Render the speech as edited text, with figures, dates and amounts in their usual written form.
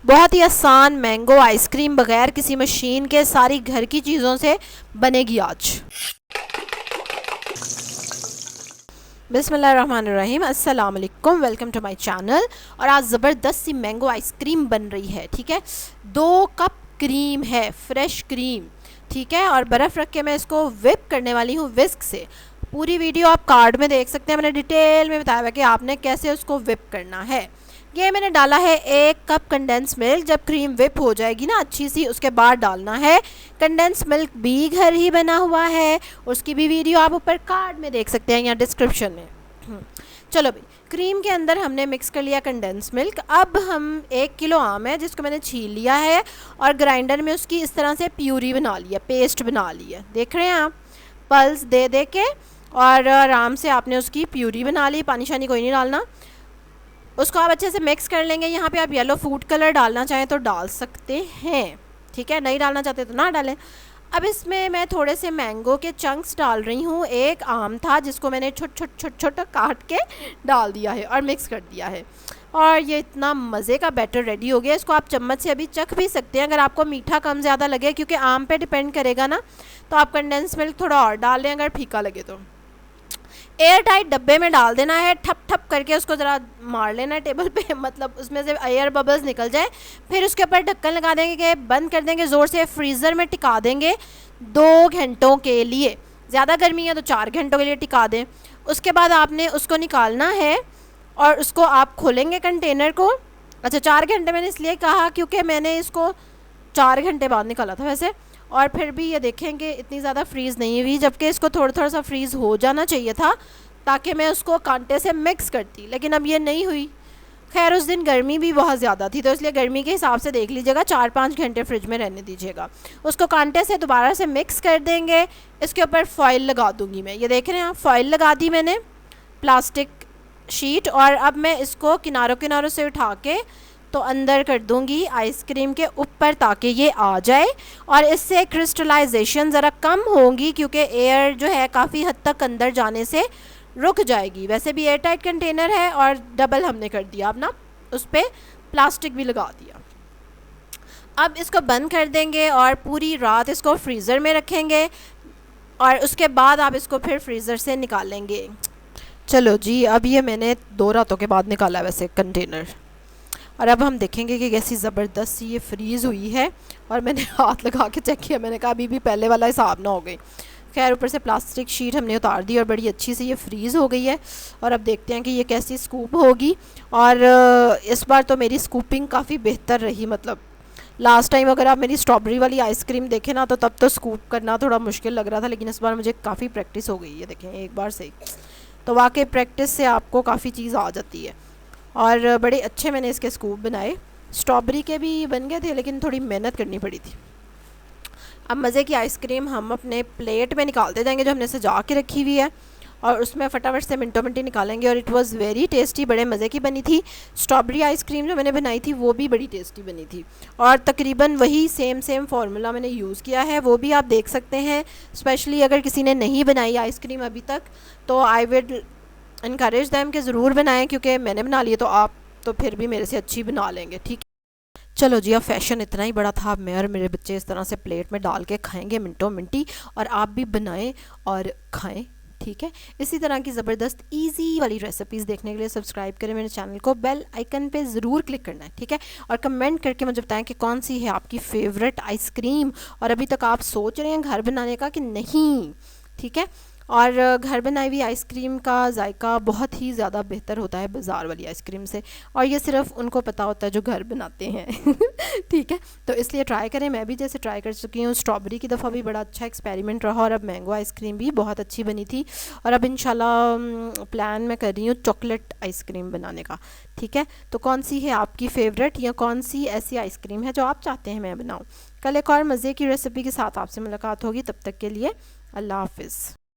बहुत ही आसान mango ice cream बगैर किसी मशीन के सारी घर की चीज़ों से बनेगी आज। बिस्मिल्लाहिर्रहमानिर्रहीम, अस्सलाम वालेकुम, वेलकम टू माय चैनल। और आज ज़बरदस्त सी मैंगो आइसक्रीम बन रही है। ठीक है, 2 कप क्रीम है, फ्रेश क्रीम। ठीक है, और बर्फ़ रख के मैं इसको विप करने वाली हूँ विस्क से। पूरी वीडियो आप कार्ड में देख सकते हैं, मैंने डिटेल में बताया हुआ कि आपने कैसे उसको विप करना है। ये मैंने डाला है 1 कप कंडेंस मिल्क। जब क्रीम विप हो जाएगी ना अच्छी सी, उसके बाद डालना है। कंडेंस मिल्क भी घर ही बना हुआ है, उसकी भी वीडियो आप ऊपर कार्ड में देख सकते हैं या डिस्क्रिप्शन में। चलो भाई, क्रीम के अंदर हमने मिक्स कर लिया कंडेंस मिल्क। अब हम 1 किलो आम है जिसको मैंने छील लिया है और ग्राइंडर में उसकी इस तरह से प्यूरी बना लिया, पेस्ट बना ली है। देख रहे हैं आप, पल्स दे दे के और आराम से आपने उसकी प्यूरी बना ली। पानी शानी कोई नहीं डालना। उसको आप अच्छे से मिक्स कर लेंगे। यहाँ पे आप येलो फूड कलर डालना चाहें तो डाल सकते हैं, ठीक है, नहीं डालना चाहते तो ना डालें। अब इसमें मैं थोड़े से मैंगो के चंक्स डाल रही हूँ। एक आम था जिसको मैंने छोटा काट के डाल दिया है और मिक्स कर दिया है। और ये इतना मज़े का बैटर रेडी हो गया। इसको आप चम्मच से अभी चख भी सकते हैं अगर आपको मीठा कम ज़्यादा लगे, क्योंकि आम पे डिपेंड करेगा ना। तो आप कंडेंस मिल्क थोड़ा और डाल लें अगर फीका लगे तो। एयर टाइट डब्बे में डाल देना है, ठप ठप करके उसको ज़रा मार लेना है टेबल पे, मतलब उसमें से एयर बबल्स निकल जाए। फिर उसके ऊपर ढक्कन लगा देंगे, बंद कर देंगे ज़ोर से, फ्रीज़र में टिका देंगे 2 घंटों के लिए। ज़्यादा गर्मी है तो 4 घंटों के लिए टिका दें। उसके बाद आपने उसको निकालना है और उसको आप खोलेंगे कंटेनर को। अच्छा, 4 घंटे मैंने इसलिए कहा क्योंकि मैंने इसको 4 घंटे बाद निकाला था वैसे। और फिर भी ये देखें कि इतनी ज़्यादा फ्रीज़ नहीं हुई, जबकि इसको थोड़ा थोड़ा सा फ्रीज़ हो जाना चाहिए था ताकि मैं उसको कांटे से मिक्स करती, लेकिन अब ये नहीं हुई। खैर, उस दिन गर्मी भी बहुत ज़्यादा थी तो इसलिए गर्मी के हिसाब से देख लीजिएगा, 4-5 घंटे फ्रिज में रहने दीजिएगा। उसको कांटे से दोबारा से मिक्स कर देंगे। इसके ऊपर फॉइल लगा दूँगी मैं। ये देख रहे हैं आप, फॉइल लगा दी मैंने, प्लास्टिक शीट। और अब मैं इसको किनारों किनारों से उठा के तो अंदर कर दूंगी आइसक्रीम के ऊपर ताकि ये आ जाए। और इससे क्रिस्टलाइजेशन ज़रा कम होगी क्योंकि एयर जो है काफ़ी हद तक अंदर जाने से रुक जाएगी। वैसे भी एयर टाइट कंटेनर है और डबल हमने कर दिया अब ना, उस पर प्लास्टिक भी लगा दिया। अब इसको बंद कर देंगे और पूरी रात इसको फ्रीज़र में रखेंगे और उसके बाद आप इसको फिर फ्रीज़र से निकालेंगे। चलो जी, अब ये मैंने 2 रातों के बाद निकाला वैसे कंटेनर। और अब हम देखेंगे कि कैसी ज़बरदस्त सी ये फ्रीज़ हुई है। और मैंने हाथ लगा के चेक किया, मैंने कहा अभी भी पहले वाला हिसाब ना हो गई। खैर, ऊपर से प्लास्टिक शीट हमने उतार दी और बड़ी अच्छी से ये फ्रीज़ हो गई है। और अब देखते हैं कि ये कैसी स्कूप होगी। और इस बार तो मेरी स्कूपिंग काफ़ी बेहतर रही। मतलब लास्ट टाइम अगर आप मेरी स्ट्रॉबेरी वाली आइसक्रीम देखें ना, तो तब तो स्कूप करना थोड़ा मुश्किल लग रहा था, लेकिन इस बार मुझे काफ़ी प्रैक्टिस हो गई है। देखें, एक बार से ही तो वाकई प्रैक्टिस से आपको काफ़ी चीज़ आ जाती है। और बड़े अच्छे मैंने इसके स्कूप बनाए। स्ट्रॉबेरी के भी बन गए थे लेकिन थोड़ी मेहनत करनी पड़ी थी। अब मज़े की आइसक्रीम हम अपने प्लेट में निकालते जाएंगे जो हमने सजा के रखी हुई है, और उसमें फटाफट से मिनटों मिनटी निकालेंगे। और इट वाज़ वेरी टेस्टी, बड़े मज़े की बनी थी। स्ट्रॉबेरी आइसक्रीम जो मैंने बनाई थी वो भी बड़ी टेस्टी बनी थी। और तकरीबन वही सेम फार्मूला मैंने यूज़ किया है, वो भी आप देख सकते हैं। स्पेशली अगर किसी ने नहीं बनाई आइसक्रीम अभी तक तो आई विड इनकरेज दैम कि ज़रूर बनाएं, क्योंकि मैंने बना लिए तो आप तो फिर भी मेरे से अच्छी बना लेंगे। ठीक है, चलो जी, अब फैशन इतना ही बड़ा था। मैं और मेरे बच्चे इस तरह से प्लेट में डाल के खाएंगे मिनटों मिनटी, और आप भी बनाएं और खाएं। ठीक है, इसी तरह की ज़बरदस्त इजी वाली रेसिपीज़ देखने के लिए सब्सक्राइब करें मेरे चैनल को, बेल आइकन पे ज़रूर क्लिक करना है। ठीक है, और कमेंट करके मुझे बताएं कि कौन सी है आपकी फेवरेट आइसक्रीम, और अभी तक आप सोच रहे हैं घर बनाने का कि नहीं। ठीक है, और घर बनाई हुई आइसक्रीम का जायका बहुत ही ज़्यादा बेहतर होता है बाज़ार वाली आइसक्रीम से, और ये सिर्फ उनको पता होता है जो घर बनाते हैं। ठीक है, तो इसलिए ट्राई करें। मैं भी जैसे ट्राई कर चुकी हूँ, स्ट्रॉबेरी की दफ़ा भी बड़ा अच्छा एक्सपेरिमेंट रहा, और अब मैंगो आइसक्रीम भी बहुत अच्छी बनी थी। और अब इंशाल्लाह प्लान मैं कर रही हूँ चॉकलेट आइसक्रीम बनाने का। ठीक है, तो कौन सी है आपकी फ़ेवरेट, या कौन सी ऐसी आइसक्रीम है जो आप चाहते हैं मैं बनाऊँ। कल एक और मज़े की रेसिपी के साथ आपसे मुलाकात होगी, तब तक के लिए अल्लाह हाफ़िज़।